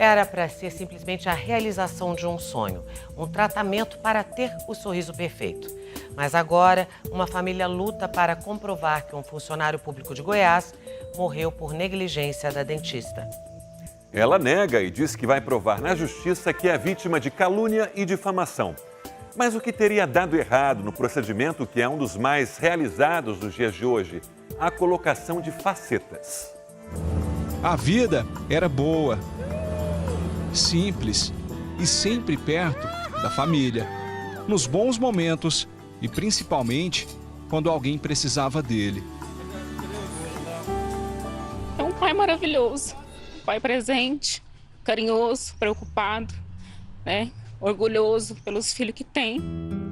Era para ser simplesmente a realização de um sonho, um tratamento para ter o sorriso perfeito. Mas agora, uma família luta para comprovar que um funcionário público de Goiás morreu por negligência da dentista. Ela nega e diz que vai provar na justiça que é vítima de calúnia e difamação. Mas o que teria dado errado no procedimento que é um dos mais realizados nos dias de hoje? A colocação de facetas. A vida era boa, simples e sempre perto da família. Nos bons momentos e principalmente quando alguém precisava dele. É um pai maravilhoso, pai presente, carinhoso, preocupado, né? Orgulhoso pelos filhos que tem.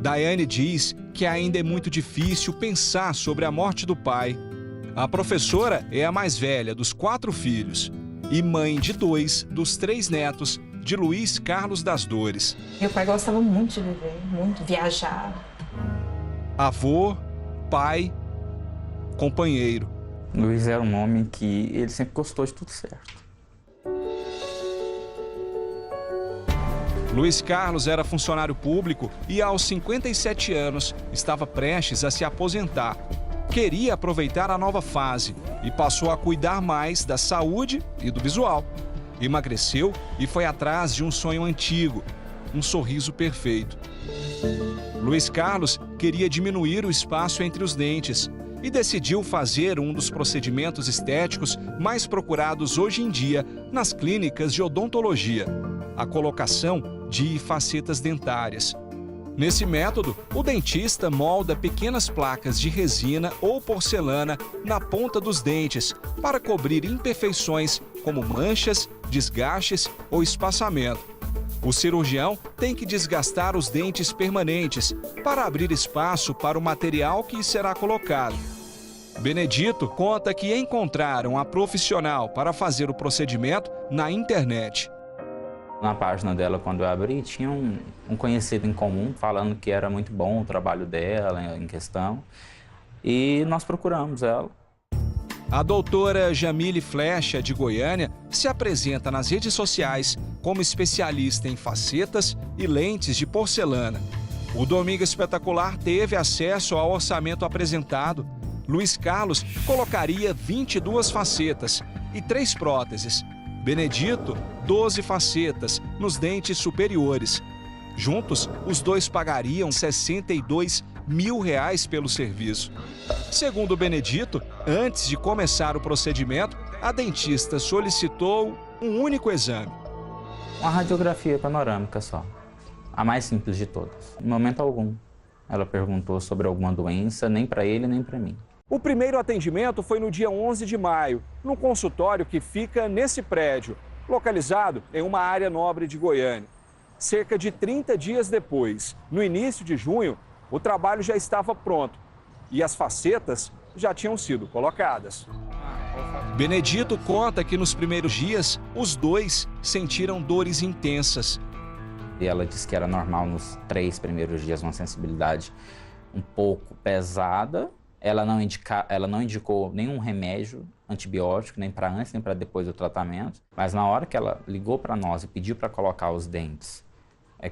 Daiane diz que ainda é muito difícil pensar sobre a morte do pai. A professora é a mais velha dos 4 filhos e mãe de 2 dos 3 netos de Luiz Carlos das Dores. Meu pai gostava muito de viver, muito, viajar. Avô, pai, companheiro. Luiz era um homem que ele sempre gostou de tudo certo. Luiz Carlos era funcionário público e aos 57 anos estava prestes a se aposentar. Queria aproveitar a nova fase e passou a cuidar mais da saúde e do visual. Emagreceu e foi atrás de um sonho antigo, um sorriso perfeito. Luiz Carlos queria diminuir o espaço entre os dentes e decidiu fazer um dos procedimentos estéticos mais procurados hoje em dia nas clínicas de odontologia: a colocação de facetas dentárias. Nesse método, o dentista molda pequenas placas de resina ou porcelana na ponta dos dentes para cobrir imperfeições como manchas, desgastes ou espaçamento. O cirurgião tem que desgastar os dentes permanentes para abrir espaço para o material que será colocado. Benedito conta que encontraram a profissional para fazer o procedimento na internet. Na página dela, quando eu abri, tinha um conhecido em comum falando que era muito bom o trabalho dela em questão. E nós procuramos ela. A doutora Jamile Flecha, de Goiânia, se apresenta nas redes sociais como especialista em facetas e lentes de porcelana. O Domingo Espetacular teve acesso ao orçamento apresentado. Luiz Carlos colocaria 22 facetas e 3 próteses. Benedito, 12 facetas nos dentes superiores. Juntos, os dois pagariam R$62 mil pelo serviço. Segundo Benedito, antes de começar o procedimento, a dentista solicitou um único exame. Uma radiografia panorâmica só, a mais simples de todas. Em momento algum, ela perguntou sobre alguma doença, nem para ele nem para mim. O primeiro atendimento foi no dia 11 de maio, num consultório que fica nesse prédio, localizado em uma área nobre de Goiânia. Cerca de 30 dias depois, no início de junho, o trabalho já estava pronto e as facetas já tinham sido colocadas. Benedito conta que nos primeiros dias, os dois sentiram dores intensas. E ela disse que era normal nos 3 primeiros dias uma sensibilidade um pouco pesada. Ela não indicou nenhum remédio antibiótico, nem para antes, nem para depois do tratamento. Mas na hora que ela ligou para nós e pediu para colocar os dentes,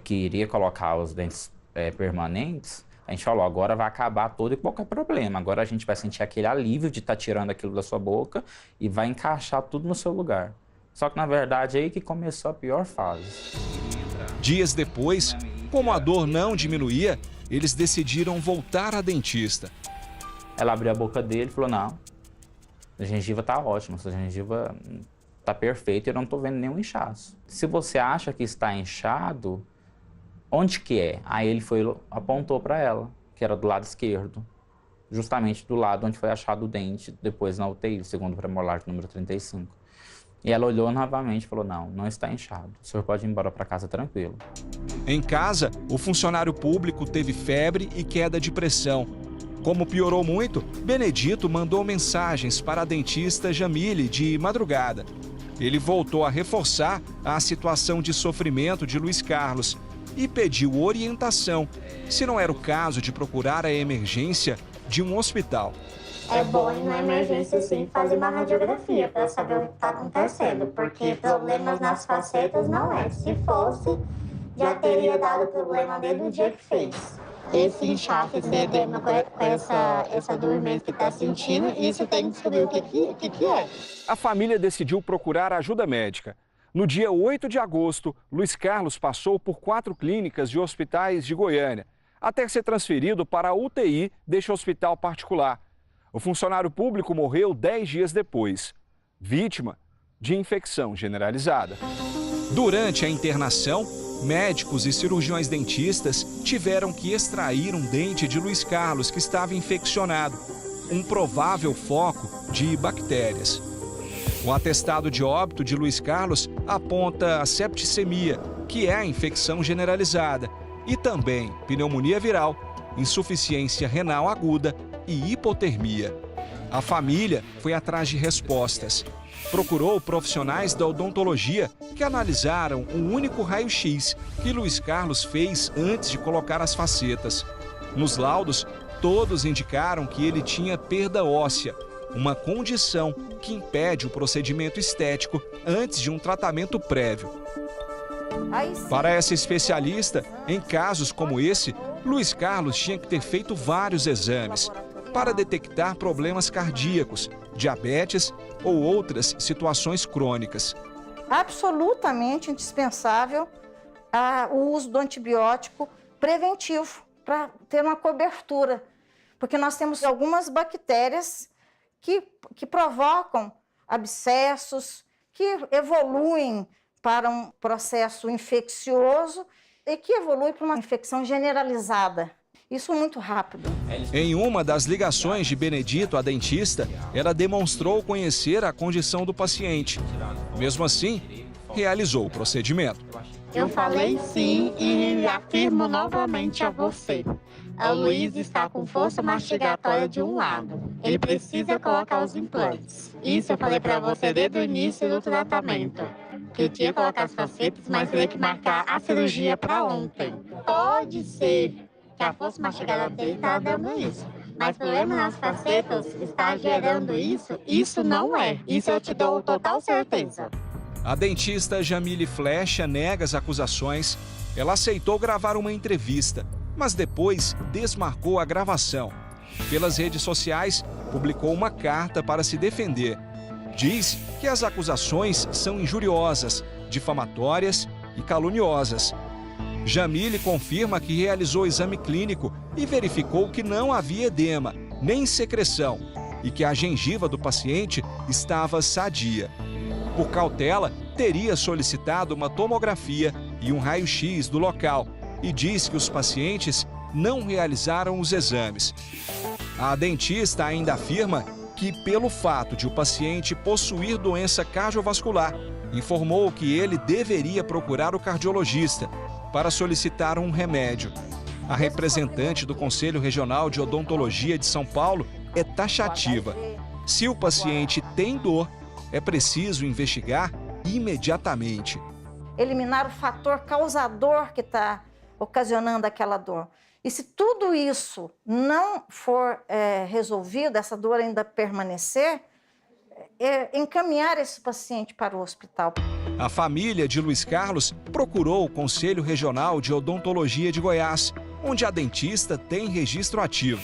que iria colocar os dentes permanentes, a gente falou, agora vai acabar todo e qualquer problema. Agora a gente vai sentir aquele alívio de estar tirando aquilo da sua boca e vai encaixar tudo no seu lugar. Só que na verdade é aí que começou a pior fase. Dias depois, como a dor não diminuía, eles decidiram voltar à dentista. Ela abriu a boca dele e falou, não, a gengiva tá ótima, sua gengiva tá perfeita e eu não tô vendo nenhum inchaço. Se você acha que está inchado, onde que é? Aí ele apontou para ela, que era do lado esquerdo, justamente do lado onde foi achado o dente depois na UTI, segundo premolar número 35. E ela olhou novamente e falou, não está inchado, o senhor pode ir embora para casa tranquilo. Em casa, o funcionário público teve febre e queda de pressão. Como piorou muito, Benedito mandou mensagens para a dentista Jamile de madrugada. Ele voltou a reforçar a situação de sofrimento de Luiz Carlos e pediu orientação, se não era o caso de procurar a emergência de um hospital. É bom ir na emergência, sim, fazer uma radiografia para saber o que está acontecendo, porque problemas nas facetas não é. Se fosse, já teria dado problema desde o dia que fez. Esse inchaço, esse edema com essa dormência que está sentindo, isso tem que descobrir o que é. A família decidiu procurar ajuda médica. No dia 8 de agosto, Luiz Carlos passou por 4 clínicas e hospitais de Goiânia, até ser transferido para a UTI deste hospital particular. O funcionário público morreu 10 dias depois, vítima de infecção generalizada. Durante a internação, médicos e cirurgiões dentistas tiveram que extrair um dente de Luiz Carlos que estava infeccionado, um provável foco de bactérias. O atestado de óbito de Luiz Carlos aponta a septicemia, que é a infecção generalizada, e também pneumonia viral, insuficiência renal aguda e hipotermia. A família foi atrás de respostas. Procurou profissionais da odontologia que analisaram o único raio-x que Luiz Carlos fez antes de colocar as facetas. Nos laudos, todos indicaram que ele tinha perda óssea, uma condição que impede o procedimento estético antes de um tratamento prévio. Para essa especialista, em casos como esse, Luiz Carlos tinha que ter feito vários exames para detectar problemas cardíacos, diabetes ou outras situações crônicas. Absolutamente indispensável o uso do antibiótico preventivo para ter uma cobertura, porque nós temos algumas bactérias que provocam abscessos, que evoluem para um processo infeccioso e que evolui para uma infecção generalizada. Isso muito rápido. Em uma das ligações de Benedito à dentista, ela demonstrou conhecer a condição do paciente. Mesmo assim, realizou o procedimento. Eu falei sim e afirmo novamente a você. O Luiz está com força mastigatória de um lado. Ele precisa colocar os implantes. Isso eu falei para você desde o início do tratamento. Que eu tinha que colocar as facetas, mas teria que marcar a cirurgia para ontem. Pode ser que a força mastigatória dele está dando isso. Mas problema nas facetas está gerando isso? Isso não é. Isso eu te dou total certeza. A dentista Jamile Flecha nega as acusações. Ela aceitou gravar uma entrevista, mas depois desmarcou a gravação. Pelas redes sociais, publicou uma carta para se defender. Diz que as acusações são injuriosas, difamatórias e caluniosas. Jamile confirma que realizou exame clínico e verificou que não havia edema, nem secreção, e que a gengiva do paciente estava sadia. Por cautela, teria solicitado uma tomografia e um raio-x do local e diz que os pacientes não realizaram os exames. A dentista ainda afirma que, pelo fato de o paciente possuir doença cardiovascular, informou que ele deveria procurar o cardiologista para solicitar um remédio. A representante do Conselho Regional de Odontologia de São Paulo é taxativa. Se o paciente tem dor, é preciso investigar imediatamente. Eliminar o fator causador que está ocasionando aquela dor. E se tudo isso não for resolvido, essa dor ainda permanecer, encaminhar esse paciente para o hospital. A família de Luiz Carlos procurou o Conselho Regional de Odontologia de Goiás, onde a dentista tem registro ativo,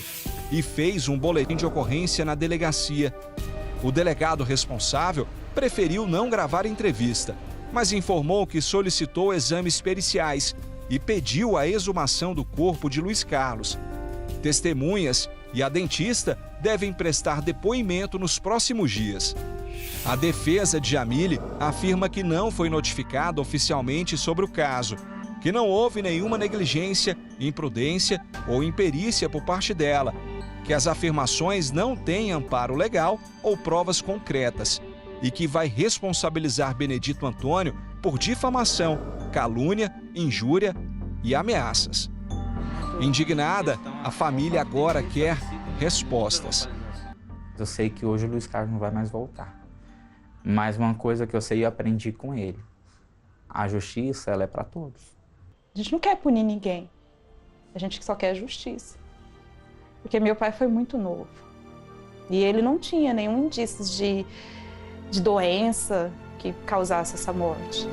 e fez um boletim de ocorrência na delegacia. O delegado responsável preferiu não gravar entrevista, mas informou que solicitou exames periciais e pediu a exumação do corpo de Luiz Carlos. Testemunhas e a dentista devem prestar depoimento nos próximos dias. A defesa de Jamile afirma que não foi notificada oficialmente sobre o caso, que não houve nenhuma negligência, imprudência ou imperícia por parte dela, que as afirmações não têm amparo legal ou provas concretas e que vai responsabilizar Benedito Antônio por difamação, calúnia, injúria e ameaças. Indignada, a família agora quer respostas. Eu sei que hoje o Luiz Carlos não vai mais voltar. Mas uma coisa que eu sei e aprendi com ele. A justiça, ela é para todos. A gente não quer punir ninguém. A gente só quer justiça. Porque meu pai foi muito novo. E ele não tinha nenhum indício de doença que causasse essa morte.